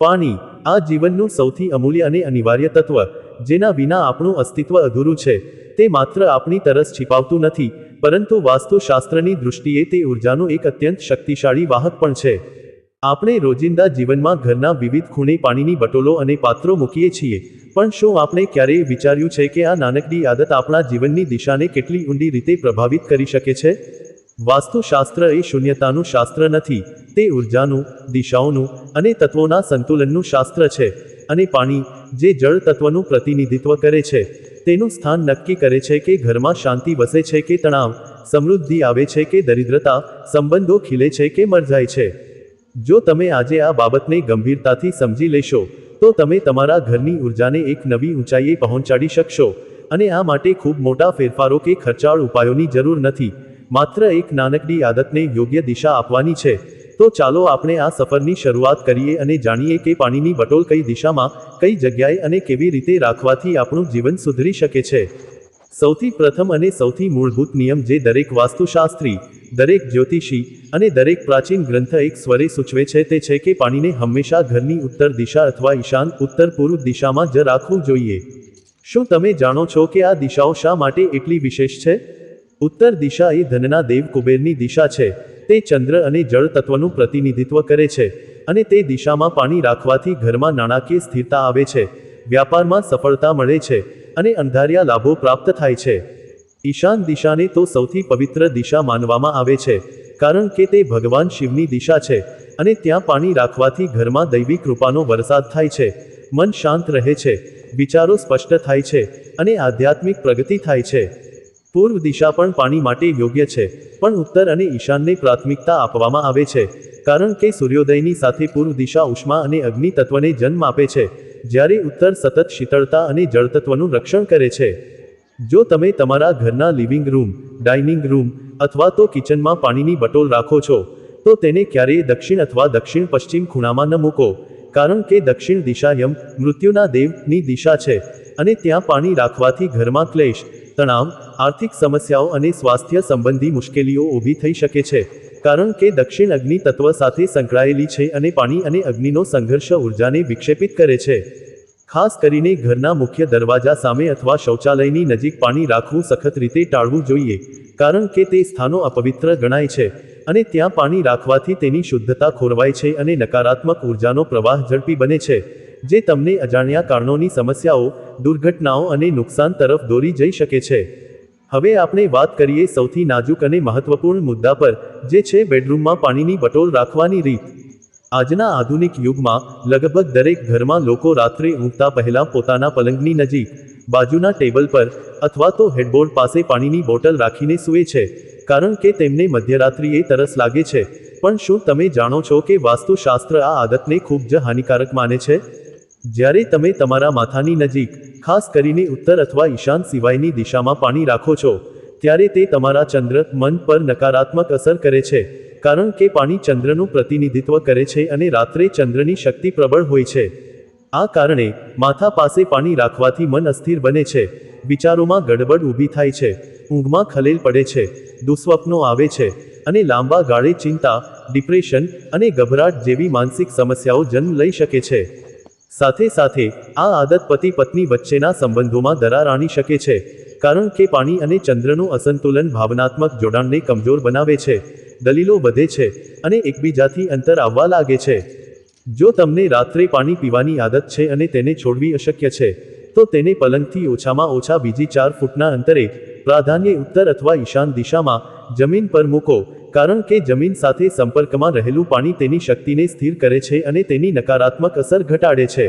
પાણી આ જીવનનું સૌથી અમૂલ્ય અને અનિવાર્ય તત્વ, જેના વિના આપણું અસ્તિત્વ અધૂરું છે. તે માત્ર આપણી તરસ छिपाવતું નથી, પરંતુ વાસ્તુશાસ્ત્રની દૃષ્ટિએ તે ઉર્જાનું એક અત્યંત શક્તિશાળી વાહક પણ છે. આપણે રોજિંદા જીવનમાં ઘરના વિવિધ ખૂણે પાણીની બોટલો અને પાત્રો મૂકીએ છીએ, પણ શું આપણે ક્યારેય વિચાર્યું છે કે આ નાનકડી આદત આપણા જીવનની દિશાને કેટલી ઊંડી રીતે પ્રભાવિત કરી શકે છે? વાસ્તુશાસ્ત્ર એ શૂન્યતાનું શાસ્ત્ર નથી, તે ઉર્જાનું, દિશાઓનું અને તત્વોના સંતુલનનું શાસ્ત્ર છે. અને પાણી, જે જળ તત્વનું પ્રતિનિધિત્વ કરે છે, તેનું સ્થાન નક્કી કરે છે કે ઘરમાં શાંતિ વસે છે કે તણાવ, સમૃદ્ધિ આવે છે કે દરિદ્રતા, સંબંધો ખીલે છે કે મરઝાય છે. જો તમે આજે આ બાબતને ગંભીરતાથી સમજી લેશો, તો તમે તમારા ઘરની ઉર્જાને એક નવી ઊંચાઈએ પહોંચાડી શકશો. અને આ માટે ખૂબ મોટા ફેરફારો કે ખર્ચાળ ઉપાયોની જરૂર નથી, માત્ર એક નાનકડી આદતને યોગ્ય દિશા આપવાની છે. તો ચાલો આપણે આ સફરની શરૂઆત કરીએ અને જાણીએ કે પાણીની બોટલ કઈ દિશામાં, કઈ જગ્યાએ અને કેવી રીતે રાખવાથી આપણું જીવન સુધરી શકે છે. સૌથી પ્રથમ અને સૌથી મૂળભૂત નિયમ જે દરેક વાસ્તુશાસ્ત્રી, દરેક જ્યોતિષી અને દરેક પ્રાચીન ગ્રંથ એક સ્વરે સૂચવે છે તે છે કે પાણીને હંમેશા ઘરની ઉત્તર દિશા અથવા ઈશાન, ઉત્તર પૂર્વ દિશામાં જ રાખવું જોઈએ. શું તમે જાણો છો કે આ દિશાઓ શા માટે એટલી વિશેષ છે? ઉત્તર દિશા એ ધનના દેવ કુબેરની દિશા છે. તે ચંદ્ર અને જળ તત્વનું પ્રતિનિધિત્વ કરે છે, અને તે દિશામાં પાણી રાખવાથી ઘરમાં નાણાકીય સ્થિરતા આવે છે, વ્યાપારમાં સફળતા મળે છે, અને અણધાર્યા લાભો પ્રાપ્ત થાય છે. ઈશાન દિશાને તો સૌથી પવિત્ર દિશા માનવામાં આવે છે, કારણ કે તે ભગવાન શિવની દિશા છે, અને ત્યાં પાણી રાખવાથી ઘરમાં દૈવી કૃપાનો વરસાદ થાય છે, મન શાંત રહે છે, વિચારો સ્પષ્ટ થાય છે, અને આધ્યાત્મિક પ્રગતિ થાય છે. પૂર્વ દિશા પણ પાણી માટે યોગ્ય છે, પણ ઉત્તર અને ઈશાનને પ્રાથમિકતા આપવામાં આવે છે, કારણ કે સૂર્યોદયની સાથે પૂર્વ દિશા ઉષ્મા અને અગ્નિ તત્વને જન્મ આપે છે, જ્યારે ઉત્તર સતત શીતળતા અને જળતત્વનું રક્ષણ કરે છે. જો તમે તમારા ઘરના લિવિંગ રૂમ, ડાઇનિંગ રૂમ અથવા તો કિચનમાં પાણીની બોટલ રાખો છો, તો તેને ક્યારેય દક્ષિણ અથવા દક્ષિણ પશ્ચિમ ખૂણામાં ન મૂકો, કારણ કે દક્ષિણ દિશા યમ, મૃત્યુના દેવની દિશા છે, અને ત્યાં પાણી રાખવાથી ઘરમાં ક્લેશ, તણાવ, આર્થિક સમસ્યાઓ અને સ્વાસ્થ્ય સંબંધી મુશ્કેલીઓ ઊભી થઈ શકે છે, કારણ કે દક્ષિણ અગ્નિ તત્વ સાથે સંકળાયેલી છે અને પાણી અને અગ્નિનો સંઘર્ષ ઉર્જાને વિક્ષેપિત કરે છે. ખાસ કરીને ઘરના મુખ્ય દરવાજા સામે અથવા શૌચાલયની નજીક પાણી રાખવું સખત રીતે ટાળવું જોઈએ, કારણ કે તે સ્થાનો અપવિત્ર ગણાય છે, અને ત્યાં પાણી રાખવાથી તેની શુદ્ધતા ખોરવાય છે અને નકારાત્મક ઉર્જાનો પ્રવાહ ઝડપી બને છે, જે તમને અજાણ્યા કારણોની સમસ્યાઓ, દુર્ઘટનાઓ અને નુકસાન તરફ દોરી જઈ શકે છે. હવે આપણે વાત કરીએ સૌથી નાજુક અને મહત્વપૂર્ણ મુદ્દા પર, જે છે બેડરૂમમાં પાણીની બોટલ રાખવાની રીત. આજના આધુનિક યુગમાં લગભગ દરેક ઘરમાં લોકો રાત્રે ઊંઘતા પહેલા પોતાના પલંગની નજીક, બાજુના ટેબલ પર અથવા તો હેડબોર્ડ પાસે પાણીની બોટલ રાખીને સૂવે છે, કારણ કે તેમને મધ્યરાત્રિએ તરસ લાગે છે. પણ શું તમે જાણો છો કે વાસ્તુશાસ્ત્ર આ આદતને ખૂબ જ હાનિકારક માને છે? જ્યારે તમે તમારા માથાની નજીક, ખાસ કરીને ઉત્તર અથવા ઈશાન સિવાયની દિશામાં પાણી રાખો છો, ત્યારે તે તમારા ચંદ્ર, મન પર નકારાત્મક અસર કરે છે, કારણ કે પાણી ચંદ્રનું પ્રતિનિધિત્વ કરે છે અને રાત્રે ચંદ્રની શક્તિ પ્રબળ હોય છે. આ કારણે માથા પાસે પાણી રાખવાથી મન અસ્થિર બને છે, વિચારોમાં ગડબડ ઊભી થાય છે, ઊંઘમાં ખલેલ પડે છે, દુઃસ્વપ્નો આવે છે, અને લાંબા ગાળે ચિંતા, ડિપ્રેશન અને ગભરાટ જેવી માનસિક સમસ્યાઓ જન્મ લઈ શકે છે. સાથે સાથે આ આદત પતિ પત્ની વચ્ચેના સંબંધોમાં દરાર આણી શકે છે, કારણ કે પાણી અને ચંદ્રનું અસંતુલન ભાવનાત્મક જોડાણને કમજોર બનાવે છે, દલીલો વધે છે, અને એકબીજાથી અંતર આવવા લાગે છે. જો તમને રાત્રે પાણી પીવાની આદત છે અને તેને છોડવી અશક્ય છે, તો તેને પલંગથી ઓછામાં ઓછા બીજી 4 ફૂટના અંતરે, પ્રાધાન્ય ઉત્તર અથવા ઈશાન દિશામાં, જમીન પર મૂકો, કારણ કે જમીન સાથે સંપર્કમાં રહેલું પાણી તેની શક્તિને સ્થિર કરે છે અને તેની નકારાત્મક અસર ઘટાડે છે.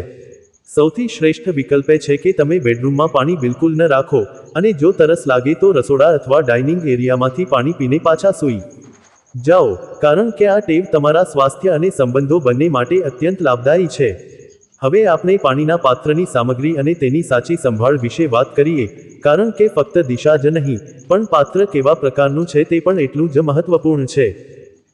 સૌથી શ્રેષ્ઠ વિકલ્પ છે કે તમે બેડરૂમમાં પાણી બિલકુલ ન રાખો, અને જો તરસ લાગે તો રસોડા અથવા ડાઇનિંગ એરિયામાંથી પાણી પીને પાછા સૂઈ જાઓ, કારણ કે આ ટેવ તમારા સ્વાસ્થ્ય અને સંબંધો બંને માટે અત્યંત લાભદાયી છે. હવે આપણે પાણીના પાત્રની સામગ્રી અને તેની સાચી સંભાળ વિશે વાત કરીએ, કારણ કે ફક્ત દિશા જ નહીં, પણ પાત્ર કેવા પ્રકારનું છે તે પણ એટલું જ મહત્વપૂર્ણ છે.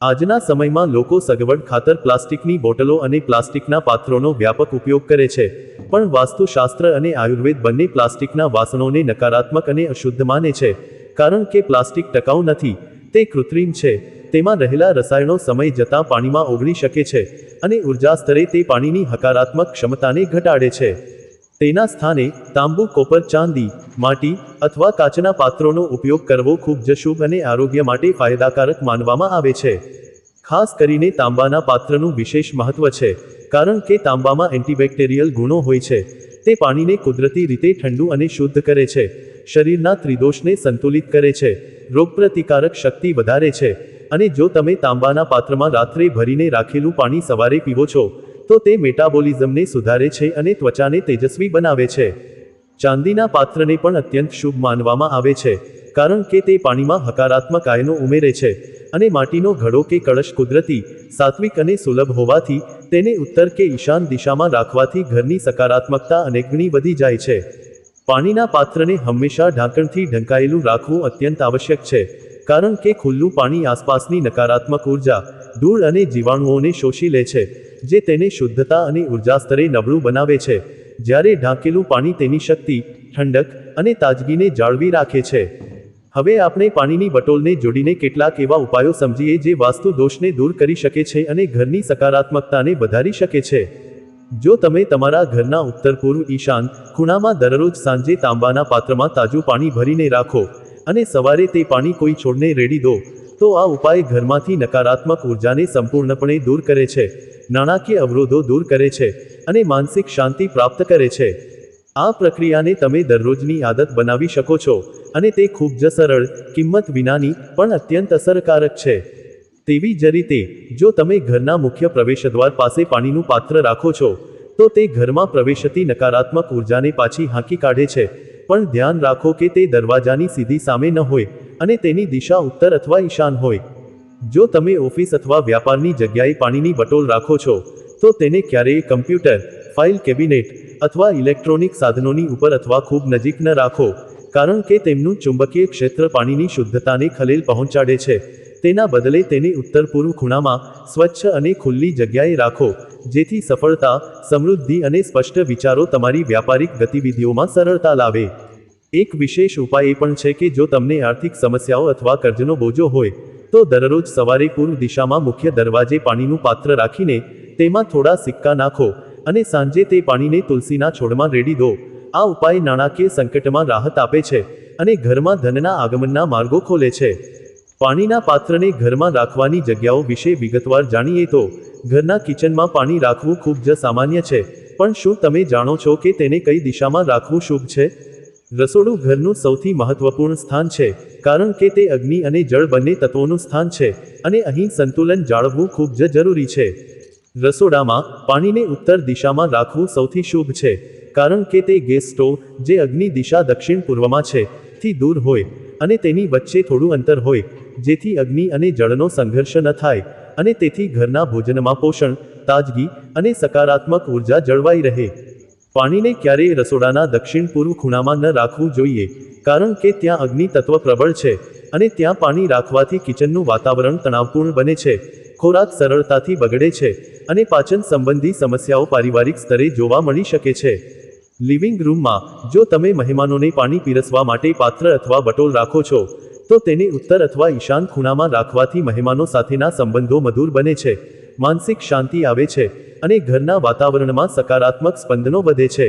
આજના સમયમાં લોકો સગવડ ખાતર પ્લાસ્ટિકની બોટલો અને પ્લાસ્ટિકના પાત્રોનો વ્યાપક ઉપયોગ કરે છે, પણ વાસ્તુશાસ્ત્ર અને આયુર્વેદ બંને પ્લાસ્ટિકના વાસણોને નકારાત્મક અને અશુદ્ધ માને છે, કારણ કે પ્લાસ્ટિક ટકાઉ નથી, તે કૃત્રિમ છે, તેમાં રહેલા રસાયણો સમય જતાં પાણીમાં ઓગળી શકે છે અને ઉર્જા સ્તરે તે પાણીની હકારાત્મક ક્ષમતાને ઘટાડે છે. તેના સ્થાને તાંબુ, કોપર, ચાંદી, માટી અથવા કાચના પાત્રોનો ઉપયોગ કરવો ખૂબ જ શુભ અને આરોગ્ય માટે ફાયદાકારક માનવામાં આવે છે. ખાસ કરીને તાંબાના પાત્રનું વિશેષ મહત્વ છે, કારણ કે તાંબામાં એન્ટીબેક્ટેરિયલ ગુણો હોય છે. તે પાણીને કુદરતી રીતે ઠંડુ અને શુદ્ધ કરે છે, શરીરના ત્રિદોષને સંતુલિત કરે છે, રોગપ્રતિકારક શક્તિ વધારે છે, અને જો તમે તાંબાના પાત્રમાં રાત્રે ભરીને રાખેલું પાણી સવારે પીવો છો, તો તે મેટાબોલિઝમને સુધારે છે અને ત્વચાને તેજસ્વી બનાવે છે. ચાંદીના પાત્રને પણ અત્યંત શુભ માનવામાં આવે છે, કારણ કે તે પાણીમાં હકારાત્મક આયનો ઉમેરે છે, અને માટીનો ઘડો કે કળશ કુદરતી, સાત્વિક અને સુલભ હોવાથી તેને ઉત્તર કે ઈશાન દિશામાં રાખવાથી ઘરની સકારાત્મકતા અનેકગણી વધી જાય છે. પાણીના પાત્રને હંમેશા ઢાંકણથી ઢંકાયેલું રાખવું અત્યંત આવશ્યક છે, કારણ કે ખુલ્લું પાણી આસપાસની નકારાત્મક ઉર્જા, ધૂળ અને જીવાણુઓને શોષી લે છે, જે તેને શુદ્ધતા અને ઉર્જા સ્તરે નબળું બનાવે છે, જ્યારે ઢાંકેલું પાણી તેની શક્તિ, ઠંડક અને તાજગીને જાળવી રાખે છે. હવે આપણે પાણીની બટોલને જોડીને કેટલાક એવા ઉપાયો સમજીએ જે વાસ્તુ દોષને દૂર કરી શકે છે અને ઘરની સકારાત્મકતાને વધારી શકે છે. જો તમે તમારા ઘરના ઉત્તર પૂર્વ ઈશાન ખૂણામાં દરરોજ સાંજે તાંબાના પાત્રમાં તાજું પાણી ભરીને રાખો અને સવારે તે પાણી કોઈ છોડને રેડી દો, તો આ ઉપાય ઘરમાંથી નકારાત્મક ઉર્જાને સંપૂર્ણપણે દૂર કરે છે, નાણાકીય અવરોધો દૂર કરે છે અને માનસિક શાંતિ પ્રાપ્ત કરે છે. આ પ્રક્રિયાને તમે દરરોજની આદત બનાવી શકો છો અને તે ખૂબ જ સરળ, કિંમત વિનાની પણ અત્યંત અસરકારક છે. તેવી જ રીતે, જો તમે ઘરના મુખ્ય પ્રવેશદ્વાર પાસે પાણીનું પાત્ર રાખો છો, તો તે ઘરમાં પ્રવેશતી નકારાત્મક ઉર્જાને પાછી હાંકી કાઢે છે. પણ ધ્યાન રાખો કે તે દરવાજાની સીધી સામે ન હોય અને તેની દિશા ઉત્તર અથવા ઈશાન હોય. જો તમે ઓફિસ અથવા વ્યાપારની જગ્યાએ પાણીની બટોલ રાખો છો, તો તેને ક્યારેય કમ્પ્યુટર, ફાઇલ કેબિનેટ અથવા ઇલેક્ટ્રોનિક સાધનોની ઉપર અથવા ખૂબ નજીક ન રાખો, કારણ કે તેમનું ચુંબકીય ક્ષેત્ર પાણીની શુદ્ધતાને ખલેલ પહોંચાડે છે. તેના બદલે તેને ઉત્તર પૂર્વ ખૂણામાં સ્વચ્છ અને ખુલ્લી જગ્યાએ રાખો, જેથી સફળતા, સમૃદ્ધિ અને સ્પષ્ટ વિચારો તમારી વ્યાપારિક ગતિવિધિઓમાં સરળતા લાવે. એક વિશેષ ઉપાય એ પણ છે કે જો તમને આર્થિક સમસ્યાઓ અથવા કર્જનો બોજો હોય, તો દરરોજ સવારે પૂર્વ દિશામાં મુખ્ય દરવાજે પાણીનું પાત્ર રાખીને તેમાં થોડા સિક્કા નાખો અને સાંજે તે પાણીને તુલસીના છોડમાં રેડી દો. આ ઉપાય નાણાકીય સંકટમાં રાહત આપે છે અને ઘરમાં ધનના આગમનના માર્ગો ખોલે છે. પાણીના પાત્રને ઘરમાં રાખવાની જગ્યાઓ વિશે વિગતવાર જાણીએ તો, ઘરના કિચનમાં પાણી રાખવું ખૂબ જ સામાન્ય છે, પણ શું તમે જાણો છો કે તેને કઈ દિશામાં રાખવું શુભ છે? રસોડું ઘરનું સૌથી મહત્વપૂર્ણ સ્થાન છે, કારણ કે તે અગ્નિ અને જળ બંને તત્વોનું સ્થાન છે, અને અહીં સંતુલન જાળવવું ખૂબ જ જરૂરી છે. રસોડામાં પાણીને ઉત્તર દિશામાં રાખવું સૌથી શુભ છે, કારણ કે તે ગેસ સ્ટોવ, જે અગ્નિ દિશા દક્ષિણ પૂર્વમાં છે, થી દૂર હોય અને તેની વચ્ચે થોડું અંતર હોય, જેથી અગ્નિ અને જળનો સંઘર્ષ ન થાય અને તેથી ઘરના ભોજનમાં પોષણ, તાજગી અને સકારાત્મક ઉર્જા જળવાઈ રહે. પાણીને ક્યારેય રસોડાના દક્ષિણ પૂર્વ ખૂણામાં ન રાખવું જોઈએ, કારણ કે ત્યાં અગ્નિ તત્વ પ્રબળ છે અને ત્યાં પાણી રાખવાથી કિચનનું વાતાવરણ તણાવપૂર્ણ બને છે, ખોરાક સરળતાથી બગડે છે અને પાચન સંબંધી સમસ્યાઓ પારિવારિક સ્તરે જોવા મળી શકે છે. લિવિંગ રૂમમાં, જો તમે મહેમાનોને પાણી પીરસવા માટે પાત્ર અથવા બટોલ રાખો છો, તો તેને ઉત્તર અથવા ઈશાન ખૂણામાં રાખવાથી મહેમાનો સાથેના સંબંધો મધુર બને છે, માનસિક શાંતિ આવે છે અને ઘરના વાતાવરણમાં સકારાત્મક સ્પંદનો વધે છે.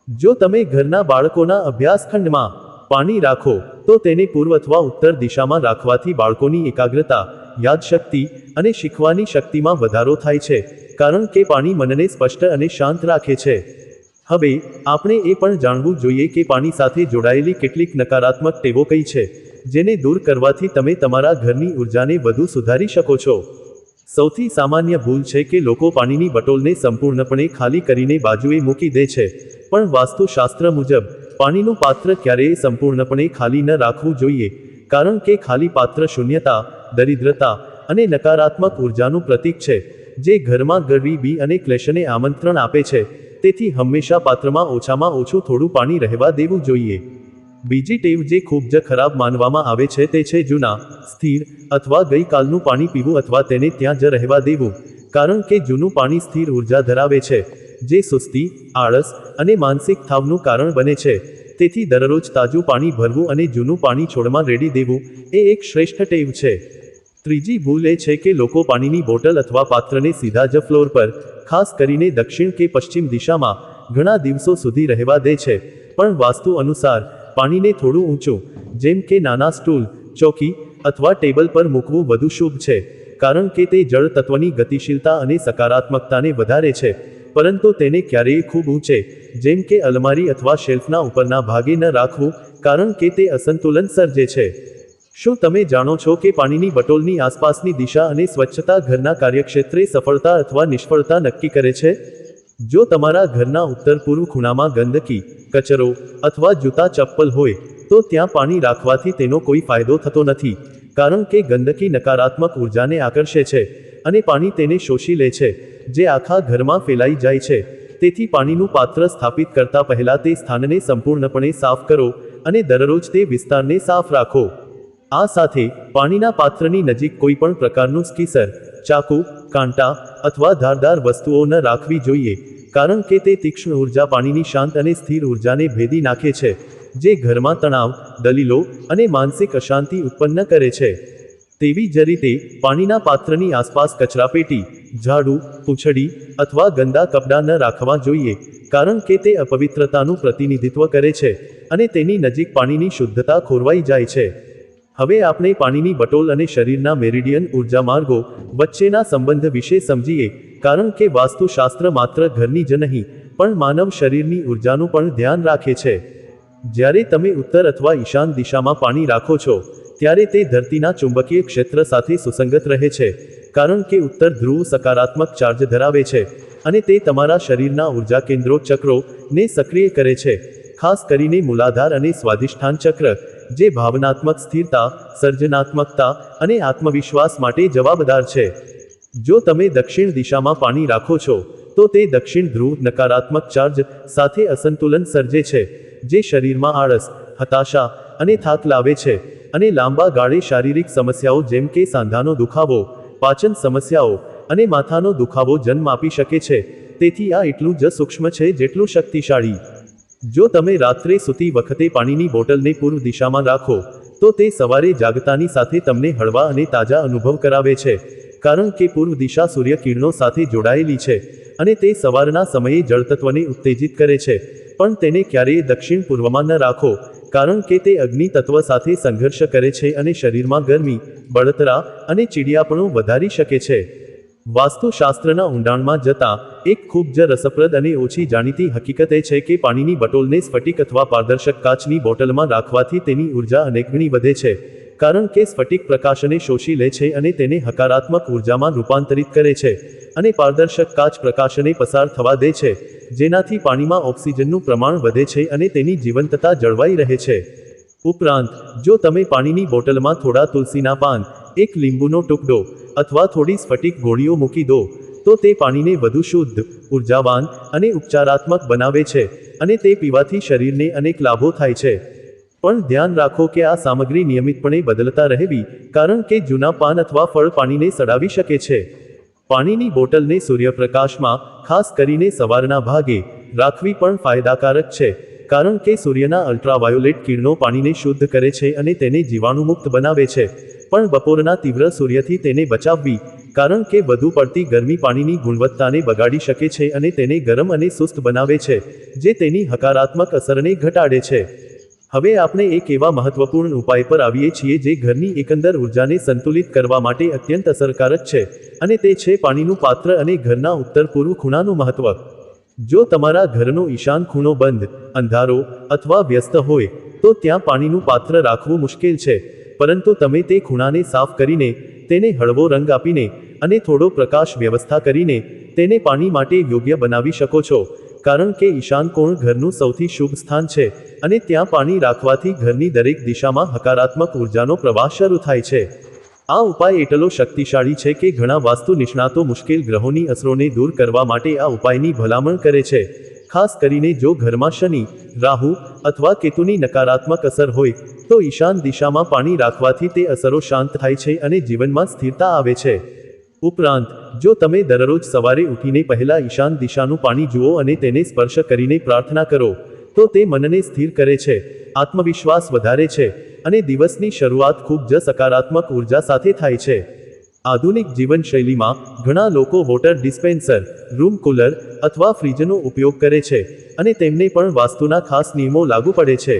જો તમે ઘરના બાળકોના અભ્યાસખંડમાં પાણી રાખો, તો તેને પૂર્વ અથવા ઉત્તર દિશામાં રાખવાથી બાળકોની એકાગ્રતા, યાદશક્તિ અને શીખવાની શક્તિમાં વધારો થાય છે, કારણ કે પાણી મનને સ્પષ્ટ અને શાંત રાખે છે. હવે, આપણે એ પણ જાણવું જોઈએ કે પાણી સાથે જોડાયેલી કેટલીક નકારાત્મક ટેવો કઈ છે, જેને દૂર કરવાથી તમે તમારા ઘરની ઉર્જાને વધુ સુધારી શકો છો. સૌથી સામાન્ય ભૂલ છે કે લોકો પાણીની બટોલને સંપૂર્ણપણે ખાલી કરીને બાજુએ મૂકી દે છે, પણ વાસ્તુશાસ્ત્ર મુજબ, પાણીનું પાત્ર ક્યારેય સંપૂર્ણપણે ખાલી ન રાખવું જોઈએ, કારણ કે ખાલી પાત્ર શૂન્યતા, દરિદ્રતા અને નકારાત્મક ઉર્જાનું પ્રતીક છે, જે ઘરમાં ગરીબી અને ક્લેશને આમંત્રણ આપે છે. તેથી હંમેશા પાત્રમાં ઓછામાં ઓછું થોડું પાણી રહેવા દેવું જોઈએ. બીજી ટેવ જે ખૂબ જ ખરાબ માનવામાં આવે છે તે છે જૂના, સ્થિર અથવા ગઈકાલનું પાણી પીવું અથવા તેને ત્યાં જ રહેવા દેવું, કારણ કે જૂનું પાણી સ્થિર ઉર્જા ધરાવે છે, જે સુસ્તી, આળસ અને માનસિક થાવનું કારણ બને છે. તેથી દરરોજ તાજું પાણી ભરવું અને જૂનું પાણી છોડમાં રેડી દેવું એ એક શ્રેષ્ઠ ટેવ છે. ત્રીજી ભૂલ એ છે કે લોકો પાણીની બોટલ અથવા પાત્રને સીધા જ ફ્લોર પર, ખાસ કરીને દક્ષિણ કે પશ્ચિમ દિશામાં, ઘણા દિવસો સુધી રહેવા દે છે. પણ વાસ્તુ અનુસાર પાણીને થોડું ઊંચું, જેમ કે નાના સ્ટૂલ, ચોકી અથવા ટેબલ પર મૂકવું વધુ શુભ છે, કારણ કે તે જળ તત્વની ગતિશીલતા અને સકારાત્મકતાને વધારે છે. પરંતુ તેને ક્યારેય ખૂબ ઊંચે, જેમ કે અલમારી અથવા શેલ્ફના ઉપરના ભાગે ન રાખવું, કારણ કે તે અસંતુલન સર્જે છે. શું તમે જાણો છો કે પાણીની બોટલની આસપાસની દિશા અને સ્વચ્છતા ઘરના કાર્યક્ષેત્રે સફળતા અથવા નિષ્ફળતા નક્કી કરે છે? જો તમારા ઘરના ઉત્તર-પૂર્વ ખૂણામાં ગંદકી, કચરો અથવા જૂતા ચપ્પલ હોય, તો ત્યાં પાણી રાખવાથી તેનો કોઈ ફાયદો થતો નથી, કારણ કે ગંદકી નકારાત્મક ઉર્જાને આકર્ષે છે અને પાણી તેને શોષી લે છે, જે આખા ઘરમાં ફેલાઈ જાય છે. તેથી પાણીનું પાત્ર સ્થાપિત કરતા પહેલા તે સ્થાનને સંપૂર્ણપણે સાફ કરો અને દરરોજ તે વિસ્તારને સાફ રાખો. આ સાથે પાણીના પાત્રની નજીક કોઈ પણ પ્રકારનું સ્કીસર, ચાકુ, કાંટા અથવા ધારદાર વસ્તુઓ ન રાખવી જોઈએ, કારણ કે તે તીક્ષ્ણ ઉર્જા પાણીની શાંત અને સ્થિર ઉર્જાને ભેદી નાખે છે, જે ઘરમાં તણાવ, દલીલો અને માનસિક અશાંતિ ઉત્પન્ન કરે છે. તેવી જ રીતે પાણીના પાત્રની આસપાસ કચરાપેટી, ઝાડુ, પૂંછડી અથવા ગંદા કપડાં ન રાખવા જોઈએ, કારણ કે તે અપવિત્રતાનું પ્રતિનિધિત્વ કરે છે અને તેની નજીક પાણીની શુદ્ધતા ખોરવાઈ જાય છે. હવે આપણે પાણીની બોટલ અને શરીરના મેરિડિયન ઉર્જા માર્ગો વચ્ચેના સંબંધ વિશે સમજીએ, કારણ કે વાસ્તુશાસ્ત્ર માત્ર ઘરની જ નહીં, પણ માનવ શરીરની ઉર્જાનું પણ ધ્યાન રાખે છે. જ્યારે તમે ઉત્તર અથવા ઈશાન દિશામાં પાણી રાખો છો, ત્યારે તે ધરતીના ચુંબકીય ક્ષેત્ર સાથે સુસંગત રહે છે, કારણ કે ઉત્તર ધ્રુવ સકારાત્મક ચાર્જ ધરાવે છે અને તે તમારા શરીરના ઉર્જા કેન્દ્રો ચક્રોને સક્રિય કરે છે, ખાસ કરીને મૂલાધાર અને સ્વાધિષ્ઠાન ચક્ર, જે ભાવનાત્મક સ્થિરતા, સર્જનાત્મકતા અને આત્મવિશ્વાસ માટે જવાબદાર છે. જો તમે દક્ષિણ દિશામાં પાણી રાખો છો, તો તે દક્ષિણ ધ્રુવ નકારાત્મક ચાર્જ સાથે અસંતુલન સર્જે છે, જે શરીરમાં આળસ, હતાશા અને થાક લાવે છે અને લાંબા ગાળે શારીરિક સમસ્યાઓ જેમ કે સાંધાનો દુખાવો, પાચન સમસ્યાઓ અને માથાનો દુખાવો જન્મ આપી શકે છે. તેથી આ એટલું જ સૂક્ષ્મ છે જેટલું શક્તિશાળી. જો તમે રાત્રે સૂતી વખતે પાણીની બોટલને પૂર્વ દિશામાં રાખો, તો તે સવારે જાગતાની સાથે તમને હળવા અને તાજા અનુભવ કરાવે છે, કારણ કે પૂર્વ દિશા સૂર્ય કિરણો સાથે જોડાયેલી છે અને તે સવારના સમયે જળતત્વને ઉત્તેજિત કરે છે. પણ તેને ક્યારેય દક્ષિણ પૂર્વમાં ન રાખો, કારણ કે તે અગ્નિ તત્વ સાથે સંઘર્ષ કરે છે અને શરીરમાં ગરમી, બળતરા અને ચીડિયાપણું વધારી શકે છે. વાસ્તુશાસ્ત્રના ઊંડાણમાં જતા, એક ખૂબ જ રસપ્રદ અને ઓછી જાણીતી હકીકત એ છે કે પાણીની બોટલને સ્ફટિક અથવા પારદર્શક કાચની બોટલમાં રાખવાથી તેની ઉર્જા અનેક ગણી વધે છે, કારણ કે સ્ફટિક પ્રકાશને શોષી લે છે અને તેને હકારાત્મક ઉર્જામાં રૂપાંતરિત કરે છે, અને પારદર્શક કાચ પ્રકાશને પસાર થવા દે છે, જેનાથી પાણીમાં ઓક્સિજનનું પ્રમાણ વધે છે અને તેની જીવંતતા જળવાઈ રહે છે. ઉપરાંત, જો તમે પાણીની બોટલમાં થોડા તુલસીના પાન, એક લીંબુનો ટુકડો અથવા થોડી સ્ફટિક ગોળીઓ મૂકી દો, તો તે પાણીને વધુ શુદ્ધ, ઉર્જાવાન અને ઉપચારાત્મક બનાવે છે, અને તે પીવાથી શરીરને અનેક લાભો થાય છે. પણ ધ્યાન રાખો કે આ સામગ્રી નિયમિતપણે બદલતા રહેવી, કારણ કે જૂના પાન અથવા ફળ પાણીને સડાવી શકે છે. પાણીની બોટલને સૂર્યપ્રકાશમાં, ખાસ કરીને સવારના ભાગે, રાખવી પણ ફાયદાકારક છે, કારણ કે સૂર્યના અલ્ટ્રાવાયોલેટ કિરણો પાણીને શુદ્ધ કરે છે અને તેને જીવાણુમુક્ત બનાવે છે. પણ બપોરના તીવ્ર સૂર્યથી તેને બચાવવી, કારણ કે વધુ પડતી ગરમી પાણીની ગુણવત્તાને બગાડી શકે છે અને તેને ગરમ અને સુસ્ત બનાવે છે, જે તેની હકારાત્મક અસરને ઘટાડે છે. હવે આપણે એક એવા મહત્વપૂર્ણ ઉપાય પર આવીએ છીએ જે ઘરની એકંદર ઉર્જાને સંતુલિત કરવા માટે અત્યંત અસરકારક છે, અને તે છે પાણીનું પાત્ર અને ઘરના ઉત્તર-પૂર્વ ખૂણાનું મહત્વ. જો તમારા ઘરનો ઈશાન ખૂણો બંધ, અંધારો અથવા વ્યસ્ત હોય, તો ત્યાં પાણીનું પાત્ર રાખવું મુશ્કેલ છે, પરંતુ તમે તે ખૂણાને સાફ કરીને, તેને હળવો રંગ આપીને અને થોડો પ્રકાશ વ્યવસ્થા કરીને તેને પાણી માટે યોગ્ય બનાવી શકો છો, કારણ કે ઈશાન કોણ ઘરનું સૌથી શુભ સ્થાન છે અને ત્યાં પાણી રાખવાથી ઘરની દરેક દિશામાં હકારાત્મક ઉર્જાનો પ્રવાહ શરૂ થાય છે. આ ઉપાય એટલો શક્તિશાળી છે કે ઘણા વાસ્તુ નિષ્ણાતો મુશ્કેલ ગ્રહોની અસરોને દૂર કરવા માટે આ ઉપાયની ભલામણ કરે છે, ખાસ કરીને જો ઘરમાં શનિ, રાહુ અથવા કેતુની નકારાત્મક અસર હોય, તો ઈશાન દિશામાં પાણી રાખવાથી તે અસરો શાંત થાય છે અને જીવનમાં સ્થિરતા આવે છે. ઉપરાંત, જો તમે દરરોજ સવારે ઉઠીને પહેલા ઈશાન દિશાનું પાણી જુઓ અને તેને સ્પર્શ કરીને પ્રાર્થના કરો, તો તે મનને સ્થિર કરે છે, આત્મવિશ્વાસ વધારે છે અને દિવસની શરૂઆત ખૂબ જ સકારાત્મક ઉર્જા સાથે થાય છે. આધુનિક જીવનશૈલીમાં ઘણા લોકો વોટર ડિસ્પેન્સર, રૂમ કુલર અથવા ફ્રીજનો ઉપયોગ કરે છે અને તેમને પણ વાસ્તુના ખાસ નિયમો લાગુ પડે છે.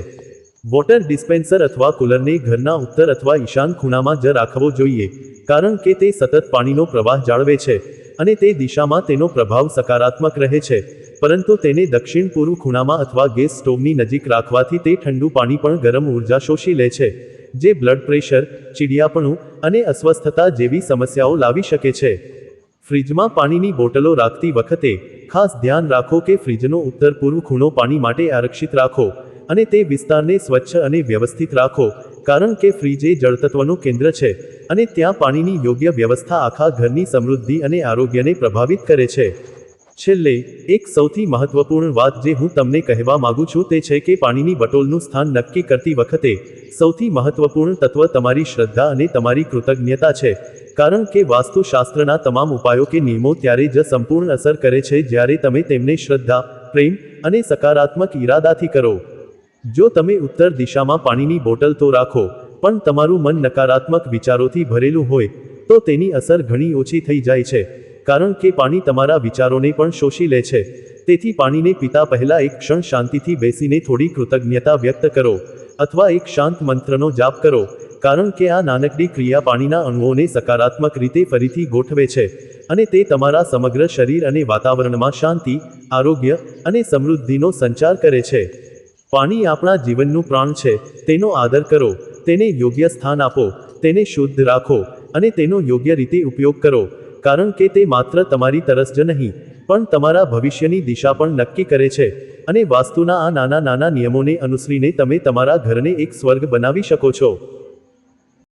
વોટર ડિસ્પેન્સર અથવા કુલરને ઘરના ઉત્તર અથવા ઈશાન ખૂણામાં જ રાખવો જોઈએ, કારણ કે તે સતત પાણીનો પ્રવાહ જાળવે છે અને તે દિશામાં તેનો પ્રભાવ સકારાત્મક રહે છે. પરંતુ તેને દક્ષિણ પૂર્વ ખૂણામાં અથવા ગેસ સ્ટોવની નજીક રાખવાથી તે ઠંડુ પાણી પણ ગરમ ઉર્જા શોષી લે છે, જે બ્લડ પ્રેશર, ચીડિયાપણું અને અસ્વસ્થતા જેવી સમસ્યાઓ લાવી શકે છે. ફ્રિજમાં પાણીની બોટલો રાખતી વખતે ખાસ ધ્યાન રાખો કે ફ્રિજનો ઉત્તર પૂર્વ ખૂણો પાણી માટે આરક્ષિત રાખો અને તે વિસ્તારને સ્વચ્છ અને વ્યવસ્થિત રાખો, કારણ કે ફ્રિજ એ જળતત્વનું કેન્દ્ર છે અને ત્યાં પાણીની યોગ્ય વ્યવસ્થા આખા ઘરની સમૃદ્ધિ અને આરોગ્યને પ્રભાવિત કરે છે. છેલ્લે, એક સૌથી મહત્વપૂર્ણ વાત જે હું તમને કહેવા માંગુ છું તે છે કે પાણીની બોટલનું સ્થાન નક્કી કરતી વખતે સૌથી મહત્વપૂર્ણ તત્વ તમારી શ્રદ્ધા અને તમારી કૃતજ્ઞતા છે, કારણ કે વાસ્તુશાસ્ત્રના તમામ ઉપાયો કે નિયમો ત્યારે જ સંપૂર્ણ અસર કરે છે જ્યારે તમે તેમને શ્રદ્ધા, પ્રેમ અને સકારાત્મક ઈરાદાથી કરો. જો તમે ઉત્તર દિશામાં પાણીની બોટલ તો રાખો, પણ તમારું મન નકારાત્મક વિચારોથી ભરેલું હોય, તો તેની અસર ઘણી ઓછી થઈ જાય છે, કારણ કે પાણી તમારા વિચારોને પણ શોષી લે છે. તેથી પાણીને પીતા પહેલા એક ક્ષણ શાંતિથી બેસીને થોડી કૃતજ્ઞતા વ્યક્ત કરો અથવા એક શાંત મંત્રનો જાપ કરો, કારણ કે આ નાનકડી ક્રિયા પાણીના અણુઓને સકારાત્મક રીતે ફરીથી ગોઠવે છે અને તે તમારા સમગ્ર શરીર અને વાતાવરણમાં શાંતિ, આરોગ્ય અને સમૃદ્ધિનો સંચાર કરે છે. પાણી આપણા જીવનનું પ્રાણ છે. તેનો આદર કરો, તેને યોગ્ય સ્થાન આપો, તેને શુદ્ધ રાખો અને તેનો યોગ્ય રીતે ઉપયોગ કરો, કારણ કે તે માત્ર તમારી તરસ જ નહીં, પણ તમારા ભવિષ્યની દિશા પણ નક્કી કરે છે. અને વાસ્તુના આ નાના નાના નિયમોને અનુસરીને તમે તમારા ઘરને એક સ્વર્ગ બનાવી શકો છો.